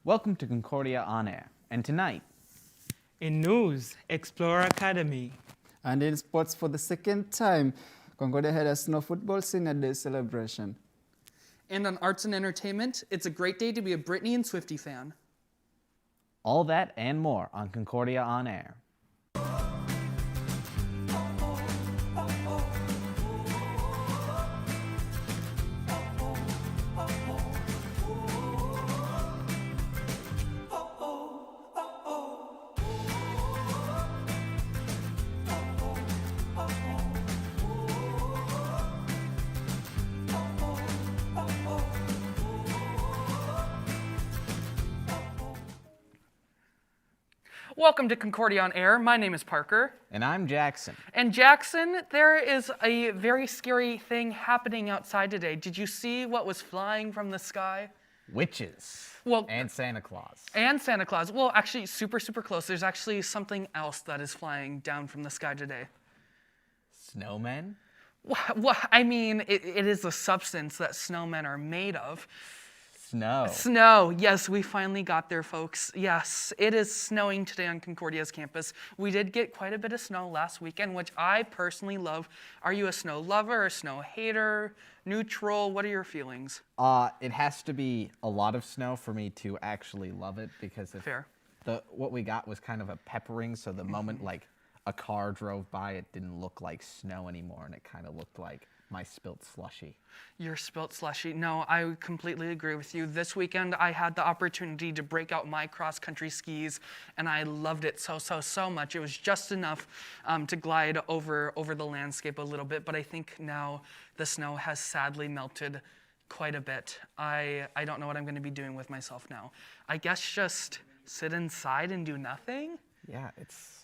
Welcome to Concordia On Air, and tonight, In news, Explore Academy. And in sports, for the second time, Concordia had a snow football senior day celebration. And on arts and entertainment, it's a great day to be a Britney and Swiftie fan. all that and more on Concordia On Air. Welcome to Concordia on Air. My name is Parker. And I'm Jackson. And Jackson, there is a very scary thing happening outside today. Did you see what was flying from the sky? Witches. Well- and Santa Claus. And Santa Claus. Well, actually, super close. There's actually something else that is flying down from the sky today. Snowmen? Well, I mean, it is a substance that snowmen are made of. Snow. Snow. Yes, we finally got there, folks. Yes, it is snowing today on Concordia's campus. We did get quite a bit of snow last weekend, which I personally love. Are you a snow lover, a snow hater, neutral? What are your feelings? It has to be a lot of snow for me to actually love it, because if Fair. what we got was kind of a peppering, so the moment like a car drove by, it didn't look like snow anymore, and it kind of looked like my spilt slushy. Your spilt slushy. No, I completely agree with you. This weekend, I had the opportunity to break out my cross-country skis, and I loved it so much. It was just enough to glide over the landscape a little bit, but I think now the snow has sadly melted quite a bit. I don't know what I'm going to be doing with myself now. I guess just sit inside and do nothing? Yeah, it's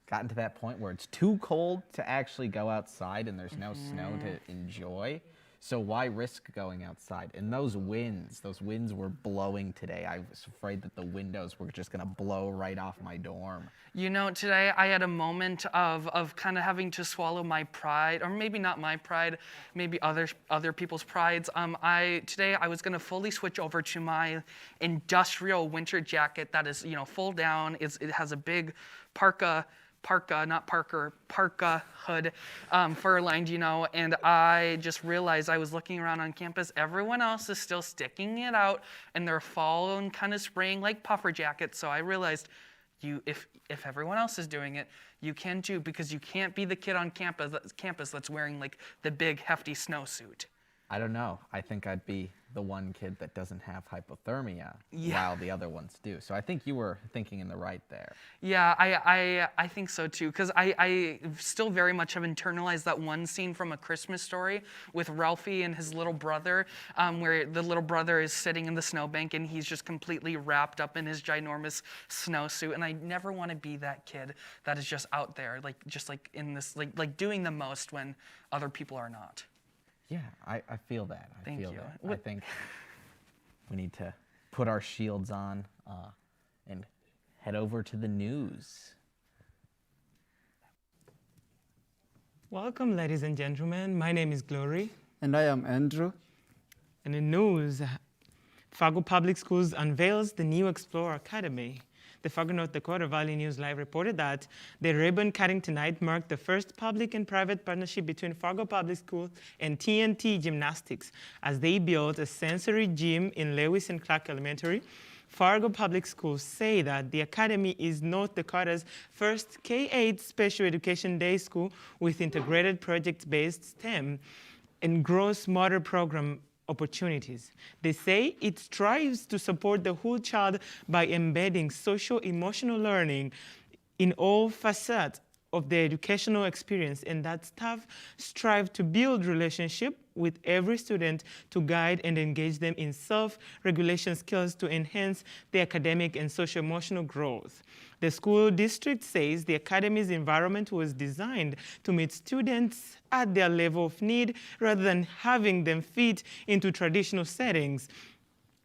gotten to that point where it's too cold to actually go outside and there's no snow to enjoy. So why risk going outside? And those winds were blowing today. I was afraid that the windows were just gonna blow right off my dorm. You know, today I had a moment of kind of having to swallow my pride, or maybe not my pride, maybe other people's prides. Today I was gonna fully switch over to my industrial winter jacket that is, full down. It has a big parka hood, fur-lined, and I just realized I was looking around on campus. Everyone else is still sticking it out, and they're fall and kind of spraying like puffer jackets. So I realized, if everyone else is doing it, you can too, because you can't be the kid on campus that's wearing like the big hefty snowsuit. I don't know. I think I'd be the one kid that doesn't have hypothermia Yeah. while the other ones do. So I think you were thinking in the right there. Yeah, I think so too, because I still very much have internalized that one scene from A Christmas Story with Ralphie and his little brother, where the little brother is sitting in the snowbank and he's just completely wrapped up in his ginormous snowsuit. And I never want to be that kid that is just out there, just in this, like doing the most when other people are not. Yeah, I feel that. Thank you. I think we need to put our shields on and head over to the news. Welcome, ladies and gentlemen. My name is Glory. And I am Andrew. And in news, Fargo Public Schools unveils the new Explore Academy. The Fargo, North Dakota Valley News Live reported that the ribbon cutting tonight marked the first public and private partnership between Fargo Public Schools and TNT Gymnastics as they built a sensory gym in Lewis and Clark Elementary. Fargo Public Schools say that the academy is North Dakota's first K-8 special education day school with integrated project-based STEM and gross motor program opportunities. They say it strives to support the whole child by embedding social-emotional learning in all facets of their educational experience, and that staff strive to build relationship with every student to guide and engage them in self-regulation skills to enhance their academic and social-emotional growth. The school district says the academy's environment was designed to meet students at their level of need rather than having them fit into traditional settings.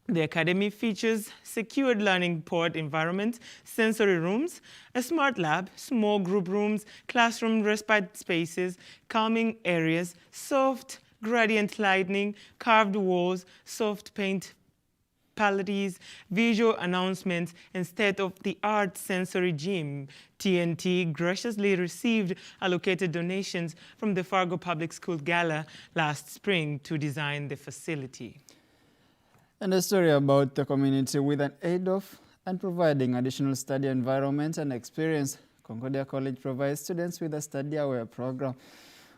The academy features secured learning pod environments, sensory rooms, a smart lab, small group rooms, classroom respite spaces, calming areas, soft gradient lighting, carved walls, soft paint municipalities, visual announcements, and state-of-the-art sensory gym. TNT graciously received allocated donations from the Fargo Public School Gala last spring to design the facility. And a story about the community with an aid of and providing additional study environment and experience. Concordia College provides students with a study-aware program.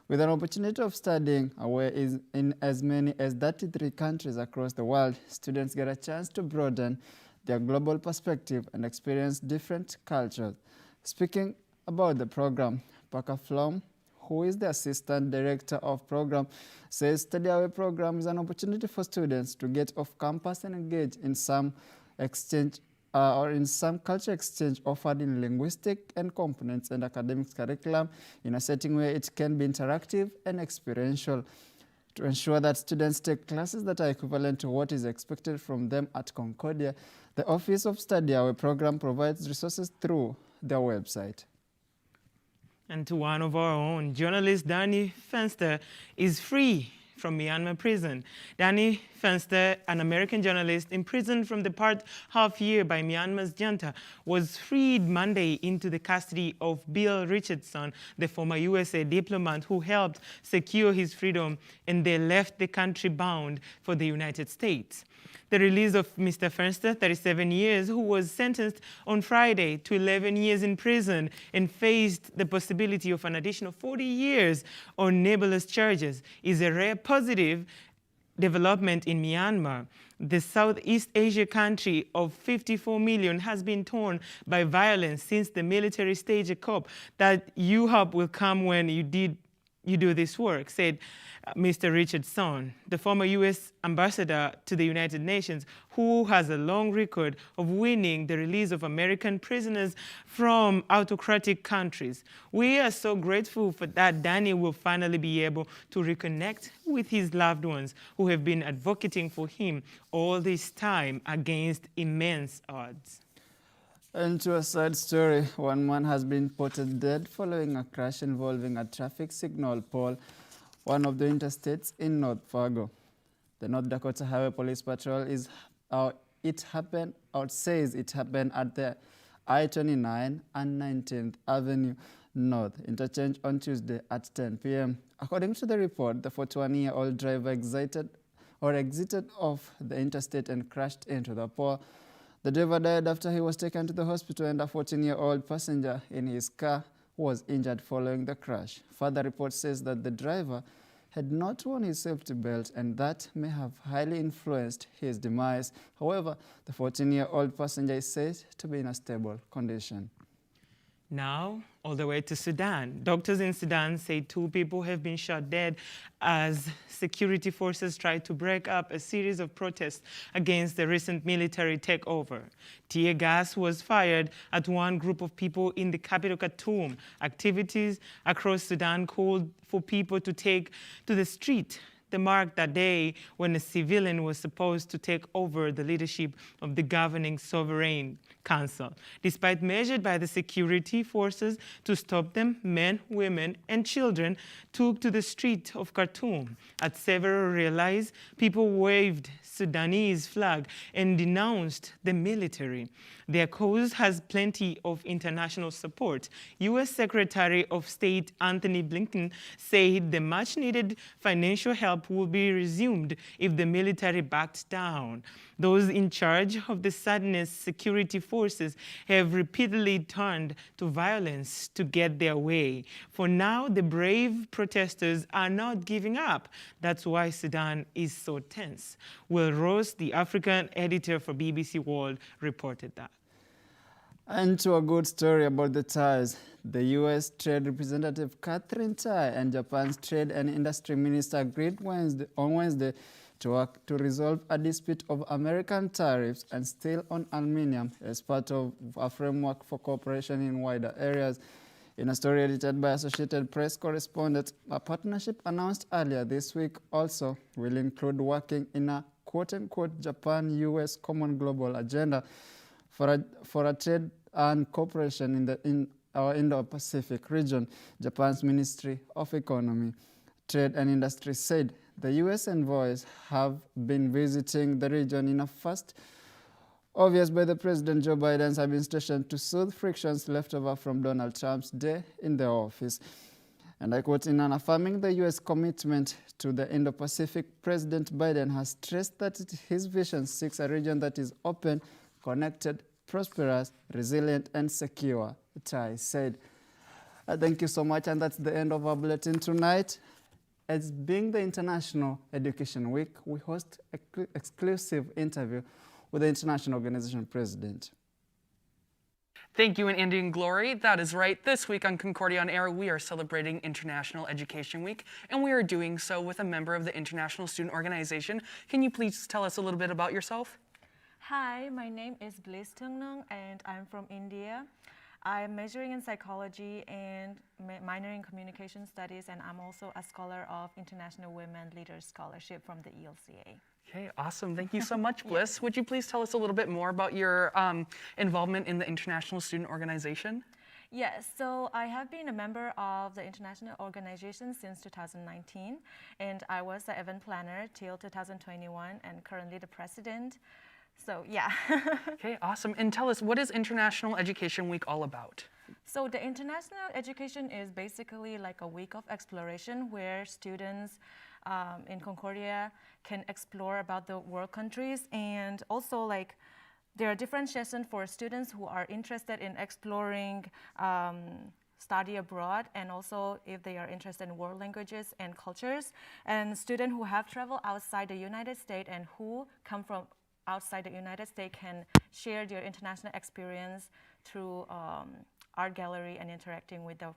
With an opportunity of studying aware in as many as 33 countries across the world, students get a chance to broaden their global perspective and experience different cultures. Speaking about the program, Parker Flom, who is the Assistant Director of Program, says Study Away program is an opportunity for students to get off campus and engage in some exchange in some culture exchange offered in linguistic and components and academic curriculum in a setting where it can be interactive and experiential. To ensure that students take classes that are equivalent to what is expected from them at Concordia, the Office of Study Away program provides resources through their website. And to one of our own, journalist Danny Fenster is free from Myanmar prison. Danny Fenster, an American journalist imprisoned from the past half year by Myanmar's junta, was freed Monday into the custody of Bill Richardson, the former USA diplomat who helped secure his freedom, and they left the country bound for the United States. The release of Mr. Fenster, 37 years, who was sentenced on Friday to 11 years in prison and faced the possibility of an additional 40 years on nebulous charges, is a rare positive development in Myanmar. The Southeast Asia country of 54 million has been torn by violence since the military staged a coup that you hope will come when you do this work, said Mr. Richardson, the former U.S. ambassador to the United Nations, who has a long record of winning the release of American prisoners from autocratic countries. We are so grateful for that Danny will finally be able to reconnect with his loved ones who have been advocating for him all this time against immense odds. And to a sad story, one man has been reported dead following a crash involving a traffic signal pole, one of the interstates in North Fargo. The North Dakota Highway Police Patrol says it happened at the I-29 and 19th Avenue North interchange on Tuesday at 10 p.m. According to the report, the 41-year-old driver exited off the interstate and crashed into the pole. The driver died after he was taken to the hospital, and a 14-year-old passenger in his car was injured following the crash. Further report says that the driver had not worn his safety belt, and that may have highly influenced his demise. However, the 14-year-old passenger is said to be in a stable condition. Now, all the way to Sudan. Doctors in Sudan say 2 people have been shot dead as security forces tried to break up a series of protests against the recent military takeover. Tear gas was fired at one group of people in the capital Khartoum. Activities across Sudan called for people to take to the street to mark that day when a civilian was supposed to take over the leadership of the governing sovereign council. Despite measures by the security forces to stop them, men, women, and children took to the street of Khartoum. At several rallies, people waved Sudanese flag and denounced the military. Their cause has plenty of international support. U.S. Secretary of State Anthony Blinken said the much-needed financial help will be resumed if the military backed down. Those in charge of the Sudanese security forces have repeatedly turned to violence to get their way. For now, the brave protesters are not giving up. That's why Sudan is so tense. Will Ross, the African editor for BBC World, reported that. And to a good story about the ties, the U.S. Trade Representative Catherine Tai and Japan's Trade and Industry Minister agreed on Wednesday to work to resolve a dispute of American tariffs and steel on aluminum as part of a framework for cooperation in wider areas. In a story edited by Associated Press correspondent, a partnership announced earlier this week also will include working in a quote-unquote Japan-U.S. common global agenda for a trade and cooperation in our Indo-Pacific region. Japan's Ministry of Economy, Trade and Industry said the U.S. envoys have been visiting the region in a first obvious by the President Joe Biden's administration to soothe frictions left over from Donald Trump's day in the office. And I quote, in affirming the U.S. commitment to the Indo-Pacific, President Biden has stressed that his vision seeks a region that is open, connected, prosperous, resilient, and secure, Tai said. Thank you so much, and that's the end of our bulletin tonight. As being the International Education Week, we host an exclusive interview with the International Organization President. Thank you, Andy and Glory. That is right. This week on Concordia on Air, we are celebrating International Education Week, and we are doing so with a member of the International Student Organization. Can you please tell us a little bit about yourself? Hi, my name is Bliss Tungnung, and I'm from India. I'm majoring in psychology and minoring in communication studies, and I'm also a scholar of International Women Leaders Scholarship from the ELCA. Okay, awesome. Thank you so much, Bliss. Would you please tell us a little bit more about your involvement in the International Student Organization? Yes, so I have been a member of the International Organization since 2019, and I was the event planner till 2021 and currently the president. So, yeah. Okay, awesome. And tell us, what is International Education Week all about? So the International Education is basically like a week of exploration where students in Concordia can explore about the world countries, and also like there are different sessions for students who are interested in exploring study abroad, and also if they are interested in world languages and cultures, and students who have traveled outside the United States and who come from outside the United States can share their international experience through art gallery and interacting with the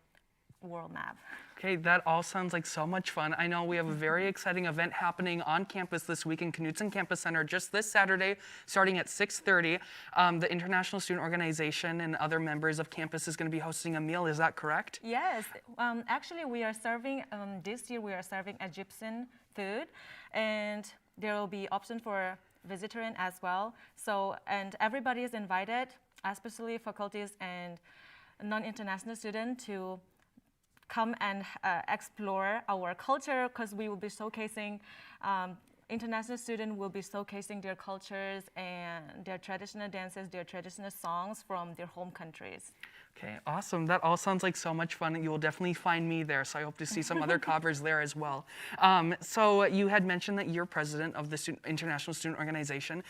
world map. Okay, that all sounds like so much fun. I know we have a very exciting event happening on campus this week in Knutson Campus Center just this Saturday, starting at 6:30. The International Student Organization and other members of campus is going to be hosting a meal. Is that correct? Yes, actually we are serving, this year we are serving Egyptian food, and there will be option for vegetarian as well. So, and everybody is invited, especially faculties and non-international students, to come and explore our culture, because we will be showcasing, international students will be showcasing their cultures and their traditional dances, their traditional songs from their home countries. Okay, awesome. That all sounds like so much fun. You will definitely find me there, so I hope to see some other covers there as well. So you had mentioned that you're president of the International Student Organization.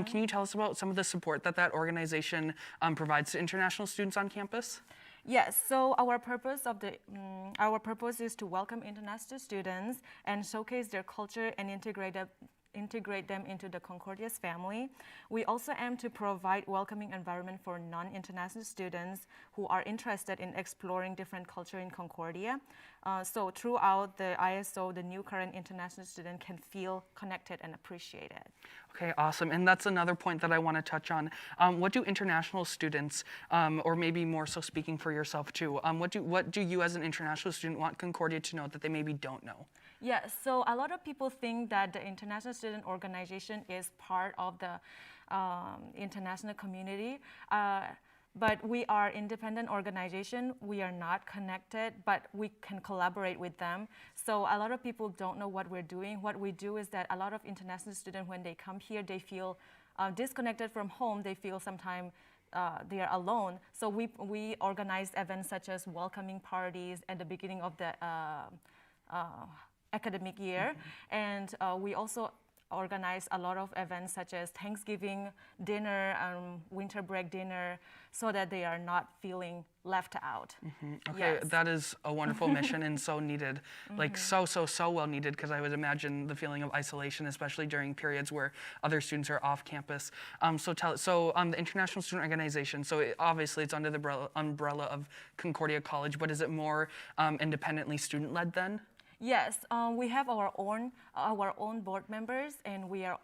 Can you tell us about some of the support that that organization provides to international students on campus? Yes, so our purpose is to welcome international students and showcase their culture and integrate them into the Concordia's family. We also aim to provide welcoming environment for non-international students who are interested in exploring different culture in Concordia. So throughout the ISO, the new current international student can feel connected and appreciated. Okay, awesome. And that's another point that I want to touch on. What do international students, or maybe more so speaking for yourself too, what do you as an international student want Concordia to know that they maybe don't know? Yes, so a lot of people think that the International Student Organization is part of the international community, but we are independent organization. We are not connected, but we can collaborate with them. So a lot of people don't know what we're doing. What we do is that a lot of international students, when they come here, they feel disconnected from home. They feel sometimes they are alone. So we organize events such as welcoming parties at the beginning of the academic year, and we also organize a lot of events such as Thanksgiving dinner, winter break dinner, so that they are not feeling left out. Okay, Yes. that is a wonderful mission and so needed, like so well needed, because I would imagine the feeling of isolation, especially during periods where other students are off campus. The International Student Organization, so obviously it's under the umbrella of Concordia College, but is it more independently student-led then? Yes, we have our own board members, and we are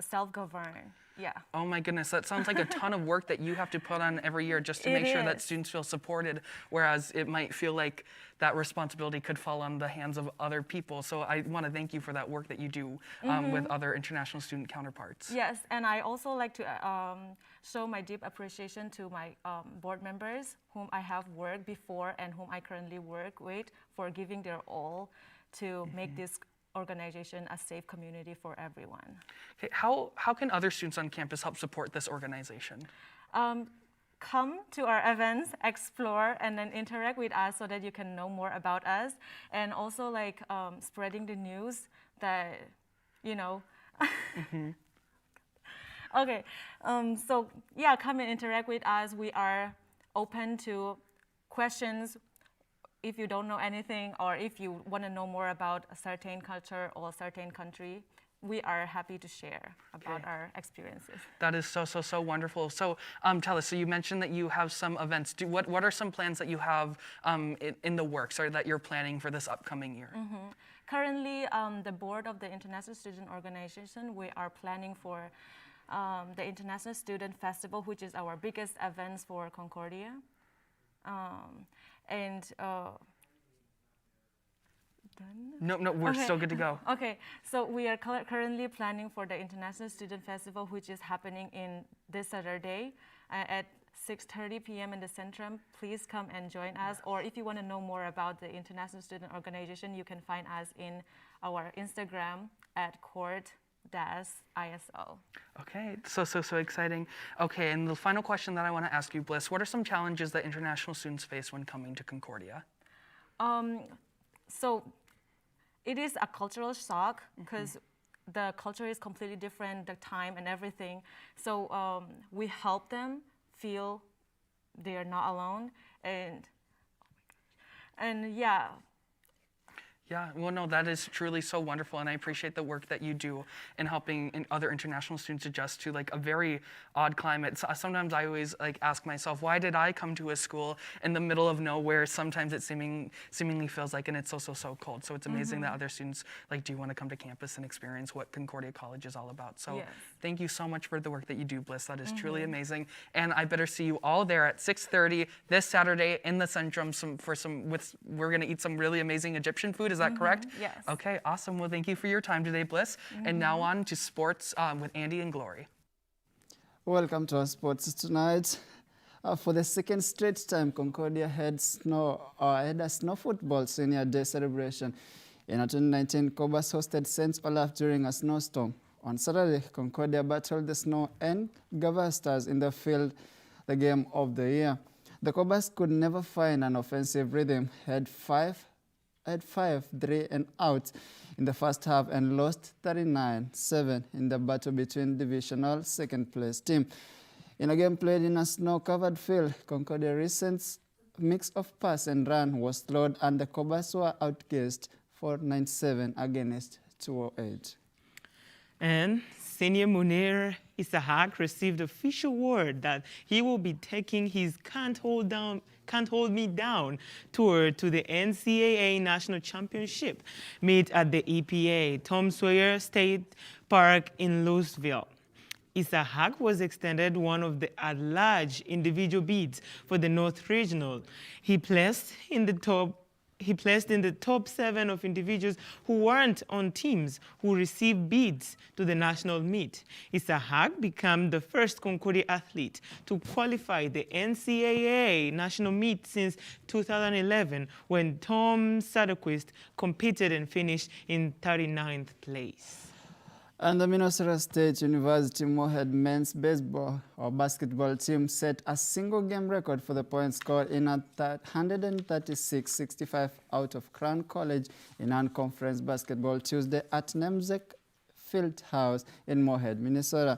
self-governed. Yeah. Oh my goodness, that sounds like a ton of work that you have to put on every year just to make sure that students feel supported, whereas it might feel like that responsibility could fall on the hands of other people. So I want to thank you for that work that you do with other international student counterparts. Yes, and I also like to show my deep appreciation to my board members whom I have worked before and whom I currently work with for giving their all to make this organization a safe community for everyone. Okay, how can other students on campus help support this organization? Come to our events, explore, and then interact with us so that you can know more about us, and also like spreading the news that, you know. Okay, so yeah, come and interact with us. We are open to questions if you don't know anything, or if you want to know more about a certain culture or a certain country. We are happy to share about our experiences. That is so wonderful. So tell us, so you mentioned that you have some events. What are some plans that you have in the works, or that you're planning for this upcoming year? Currently, the board of the International Student Organization, we are planning for the International Student Festival, which is our biggest event for Concordia. No, we're still good to go. Okay, so we are currently planning for the International Student Festival, which is happening in this Saturday at 6:30 p.m. in the Centrum. Please come and join us. Or if you want to know more about the International Student Organization, you can find us in our Instagram at court-ISO. Okay, so exciting. Okay, and the final question that I want to ask you, Bliss, what are some challenges that international students face when coming to Concordia? So it is a cultural shock because the culture is completely different, the time and everything. So we help them feel they are not alone, and yeah. Yeah, well, no, that is truly so wonderful, and I appreciate the work that you do in helping other international students adjust to like a very odd climate. So, sometimes I always like ask myself, why did I come to a school in the middle of nowhere? Sometimes it seemingly feels like, and it's so cold. So it's amazing that other students like do want to come to campus and experience what Concordia College is all about. So thank you so much for the work that you do, Bliss. That is truly amazing, and I better see you all there at 6:30 this Saturday in the Centrum. We're gonna eat some really amazing Egyptian food. Is that correct? Yes. Okay, awesome. Well, thank you for your time today, Bliss. And now on to sports with Andy and Glory. Welcome to our sports tonight. For the second straight time, Concordia had a snow football senior day celebration. In 2019, Cobas hosted St. Olaf during a snowstorm. On Saturday, Concordia battled the snow and Gavastas in the field, the game of the year. The Cobas could never find an offensive rhythm, had 5-3 and out in the first half and lost 39-7 in the battle between divisional second-place team. In a game played in a snow-covered field, Concordia's recent mix of pass and run was slowed, and the Cobas were outgassed for 97 against 208. And Senior Munir Isahak received official word that he will be taking his Can't Hold Me Down tour to the NCAA National Championship meet at the EPA Tom Sawyer State Park in Louisville. Isahak was extended one of the at-large individual bids for the North Regional. He placed in the top 7 of individuals who weren't on teams who received bids to the national meet. Isahak became the first Concordia athlete to qualify the NCAA national meet since 2011, when Tom Saderquist competed and finished in 39th place. And the Minnesota State University Moorhead men's basketball team set a single-game record for the points scored in a 136-65 out of Crown College in non-conference basketball Tuesday at Namesake Fieldhouse in Moorhead, Minnesota.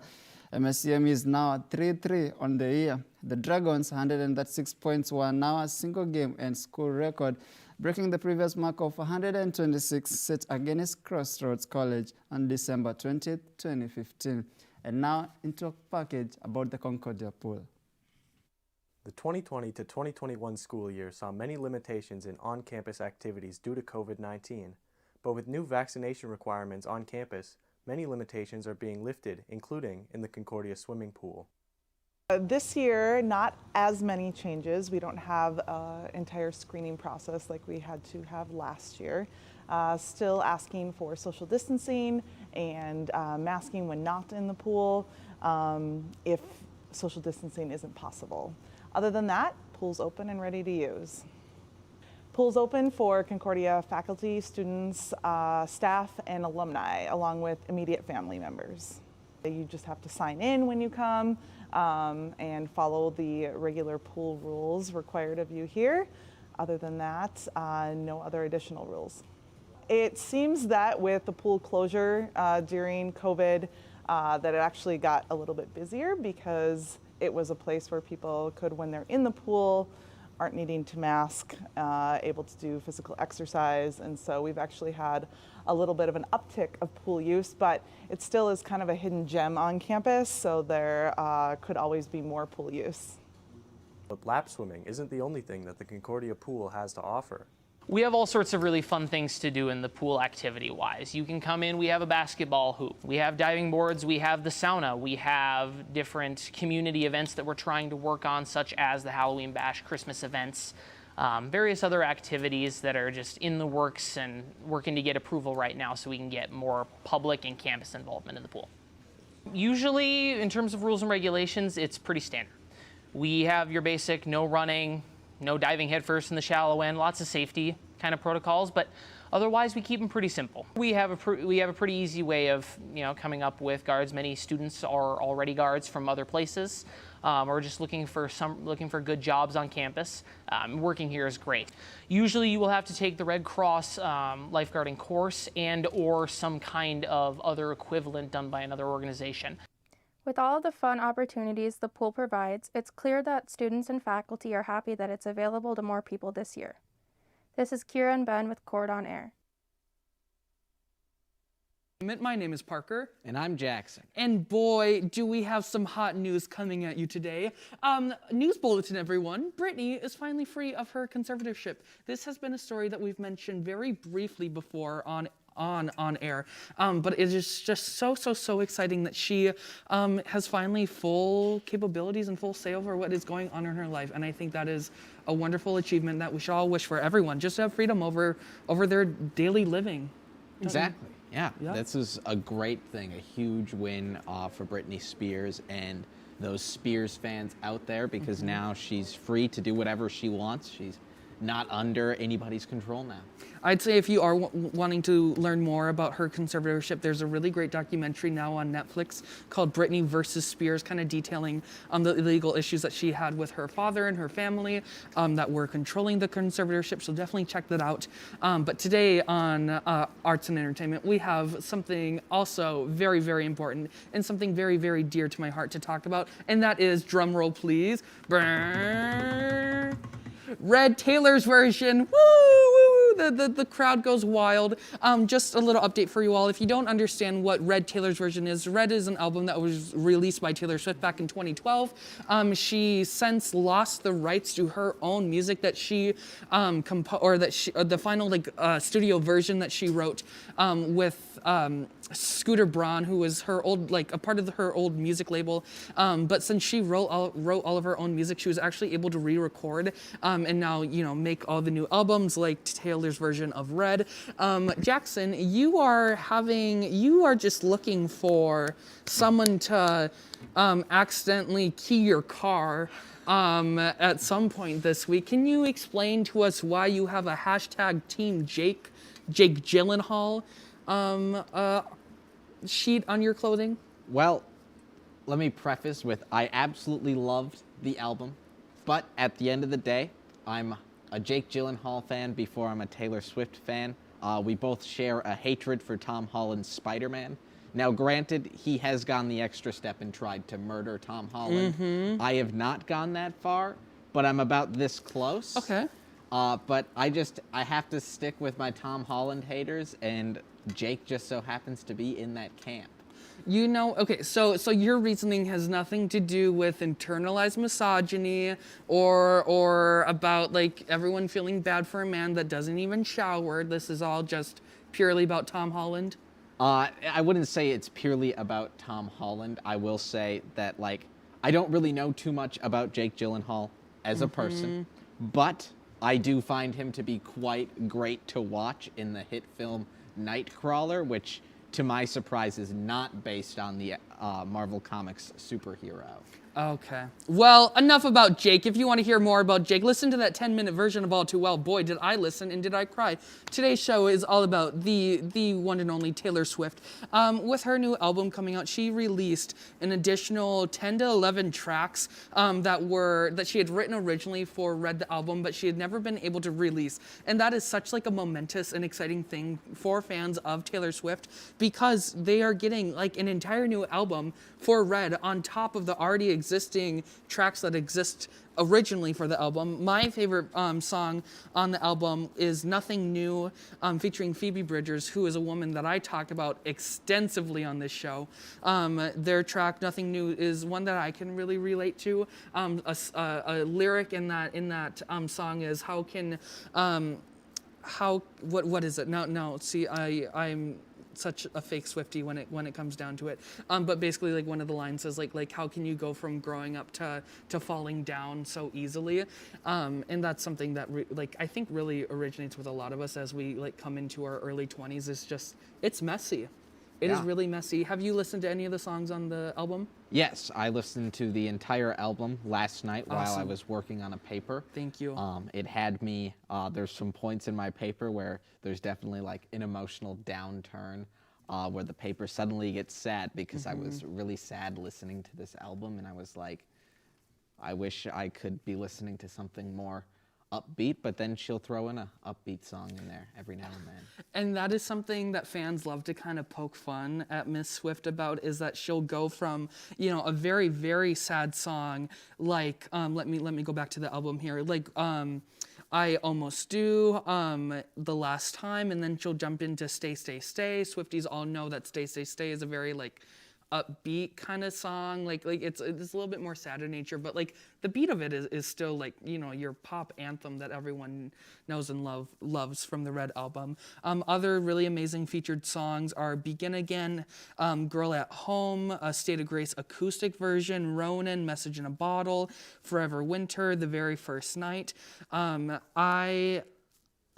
MSCM is now at 3-3 on the year. The Dragons' 136 points were now a single-game and school record, breaking the previous mark of 126 set against Crossroads College on December 20, 2015. And now into a package about the Concordia pool. The 2020 to 2021 school year saw many limitations in on-campus activities due to COVID-19, but with new vaccination requirements on campus, many limitations are being lifted, including in the Concordia swimming pool. This year, not as many changes. We don't have an entire screening process like we had to have last year. Still asking for social distancing and masking when not in the pool if social distancing isn't possible. Other than that, pool's open and ready to use. Pool's open for Concordia faculty, students, staff, and alumni, along with immediate family members. You just have to sign in when you come and follow the regular pool rules required of you here. Other than that, no other additional rules. It seems that with the pool closure during COVID, that it actually got a little bit busier because it was a place where people could, when they're in the pool, aren't needing to mask, able to do physical exercise. And so we've actually had a little bit of an uptick of pool use, but it still is kind of a hidden gem on campus, so there could always be more pool use. But lap swimming isn't the only thing that the Concordia pool has to offer. We have all sorts of really fun things to do in the pool activity-wise. You can come in, we have a basketball hoop, we have diving boards, we have the sauna, we have different community events that we're trying to work on, such as the Halloween Bash, Christmas events, various other activities that are just in the works and working to get approval right now so we can get more public and campus involvement in the pool. Usually, in terms of rules and regulations, it's pretty standard. We have your basic no running, no diving headfirst in the shallow end, lots of safety kind of protocols, but otherwise we keep them pretty simple. We have a pretty easy way of coming up with guards. Many students are already guards from other places, or just looking for good jobs on campus. Working here is great. Usually you will have to take the Red Cross lifeguarding course and or some kind of other equivalent done by another organization. With all of the fun opportunities the pool provides, it's clear that students and faculty are happy that it's available to more people this year. This is Kira and Ben with Cord on Air. My name is Parker. And I'm Jackson. And boy, do we have some hot news coming at you today. News bulletin, everyone. Brittany is finally free of her conservatorship. This has been a story that we've mentioned very briefly before on air, but it is just so exciting that she has finally full capabilities and full say over what is going on in her life, and I think that is a wonderful achievement that we should all wish for everyone, just to have freedom over their daily living. Exactly. Yeah, this is a great thing, a huge win for Britney Spears and those Spears fans out there, because now she's free to do whatever she wants. She's not under anybody's control now. I'd say if you are wanting to learn more about her conservatorship, there's a really great documentary now on Netflix called Britney versus Spears, kind of detailing the illegal issues that she had with her father and her family that were controlling the conservatorship, so definitely check that out. But today on Arts and Entertainment, we have something also very important and something very dear to my heart to talk about, and that is, drum roll please, Red Taylor's version. Woo, woo, woo. The crowd goes wild. Just a little update for you all. If you don't understand what Red Taylor's version is, Red is an album that was released by Taylor Swift back in 2012. She since lost the rights to her own music that she the final studio version that she wrote with Scooter Braun, who was her old, a part of her old music label. But since she wrote all of her own music, she was actually able to re-record and now, make all the new albums like Taylor's version of Red. Jackson, you are just looking for someone to accidentally key your car at some point this week. Can you explain to us why you have a hashtag Team Jake Gyllenhaal sheet on your clothing? Well, let me preface with, I absolutely loved the album, but at the end of the day, I'm a Jake Gyllenhaal fan before I'm a Taylor Swift fan. We both share a hatred for Tom Holland's Spider-Man. Now, granted, he has gone the extra step and tried to murder Tom Holland. I have not gone that far, but I'm about this close. Okay. But I have to stick with my Tom Holland haters, and Jake just so happens to be in that camp. Okay, so your reasoning has nothing to do with internalized misogyny or about everyone feeling bad for a man that doesn't even shower. This is all just purely about Tom Holland? I wouldn't say it's purely about Tom Holland. I will say that I don't really know too much about Jake Gyllenhaal as a person, but I do find him to be quite great to watch in the hit film Nightcrawler, which to my surprise, is not based on the Marvel Comics superhero. Okay. Well, enough about Jake. If you want to hear more about Jake, listen to that 10-minute version of All Too Well. Boy, did I listen and did I cry. Today's show is all about the one and only Taylor Swift. With her new album coming out, she released an additional 10 to 11 tracks that she had written originally for Red the Album, but she had never been able to release. And that is such like a momentous and exciting thing for fans of Taylor Swift, because they are getting like an entire new album for Red on top of the already existing tracks that exist originally for the album. My favorite song on the album is Nothing New, featuring Phoebe Bridgers, who is a woman that I talk about extensively on this show. Their track Nothing New is one that I can really relate to. A lyric in that song is what is it? No. See, I'm such a fake Swiftie when it comes down to it. But basically, like, one of the lines says like how can you go from growing up to falling down so easily? And that's something that I think really originates with a lot of us as we like come into our early 20s. It's messy. It is really messy. Have you listened to any of the songs on the album? Yes, I listened to the entire album last night while I was working on a paper. Thank you. It had me, there's some points in my paper where there's definitely like an emotional downturn where the paper suddenly gets sad because I was really sad listening to this album, and I was like, I wish I could be listening to something more upbeat, but then she'll throw in a upbeat song in there every now and then. And that is something that fans love to kind of poke fun at Miss Swift about, is that she'll go from, a very, very sad song like, let me go back to the album here, like I Almost Do, The Last Time, and then she'll jump into Stay, Stay, Stay. Swifties all know that Stay, Stay, Stay is a very like upbeat kind of song, like it's a little bit more sad in nature, but like the beat of it is still like your pop anthem that everyone knows and loves from the Red album. Other really amazing featured songs are Begin Again, Girl at Home, a State of Grace acoustic version, Ronan, Message in a Bottle, Forever Winter, The Very First Night.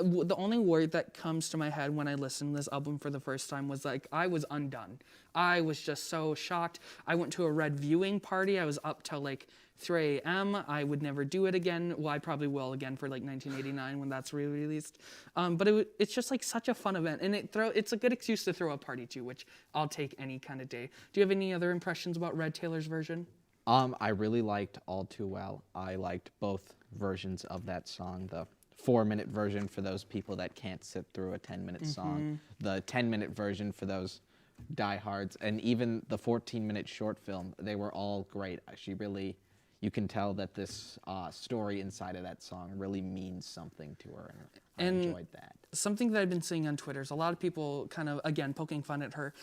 The only word that comes to my head when I listened to this album for the first time was like, I was undone. I was just so shocked. I went to a Red viewing party. I was up till like 3 a.m. I would never do it again. Well, I probably will again for like 1989 when that's re-released. But it's just like such a fun event, and it's a good excuse to throw a party to, which I'll take any kind of day. Do you have any other impressions about Red Taylor's version? I really liked All Too Well. I liked both versions of that song. The 4-minute version for those people that can't sit through a 10-minute song, the 10-minute version for those diehards, and even the 14-minute short film. They were all great. You can tell that this story inside of that song really means something to her, and I enjoyed that. Something that I've been seeing on Twitter is a lot of people kind of, again, poking fun at her,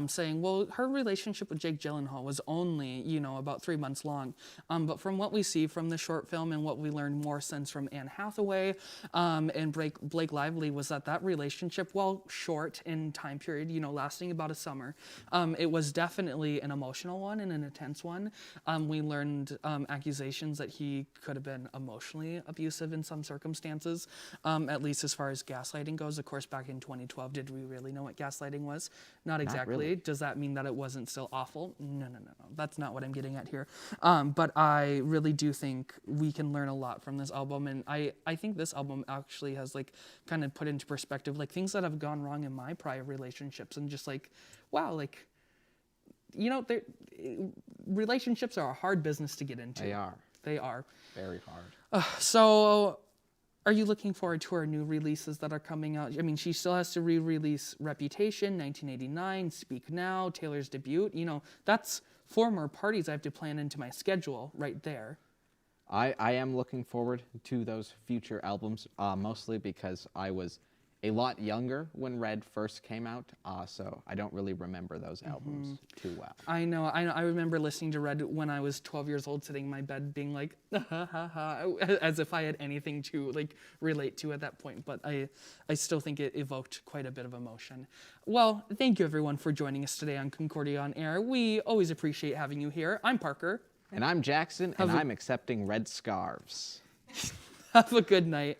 saying, well, her relationship with Jake Gyllenhaal was only, about 3 months long. But from what we see from the short film and what we learned more since from Anne Hathaway and Blake Lively, was that relationship, while short in time period, lasting about a summer, it was definitely an emotional one and an intense one. We learned accusations that he could have been emotionally abusive in some circumstances, at least as far as gaslighting goes. Of course, back in 2012, did we really know what gaslighting was? Not exactly. Not really. Does that mean that it wasn't still awful? No. That's not what I'm getting at here. But I really do think we can learn a lot from this album, and I think this album actually has like kind of put into perspective like things that have gone wrong in my prior relationships, and just like, wow, like, relationships are a hard business to get into. They are. Very hard. So are you looking forward to her new releases that are coming out? I mean, she still has to re-release Reputation, 1989, Speak Now, Taylor's debut. That's 4 more parties I have to plan into my schedule right there. I am looking forward to those future albums, mostly because I was a lot younger when Red first came out, so I don't really remember those albums too well. I know. I remember listening to Red when I was 12 years old, sitting in my bed being like, ha, ha, ha, as if I had anything to like relate to at that point. But I still think it evoked quite a bit of emotion. Well, thank you everyone for joining us today on Concordia on Air. We always appreciate having you here. I'm Parker. And I'm Jackson, and I'm accepting red scarves. Have a good night.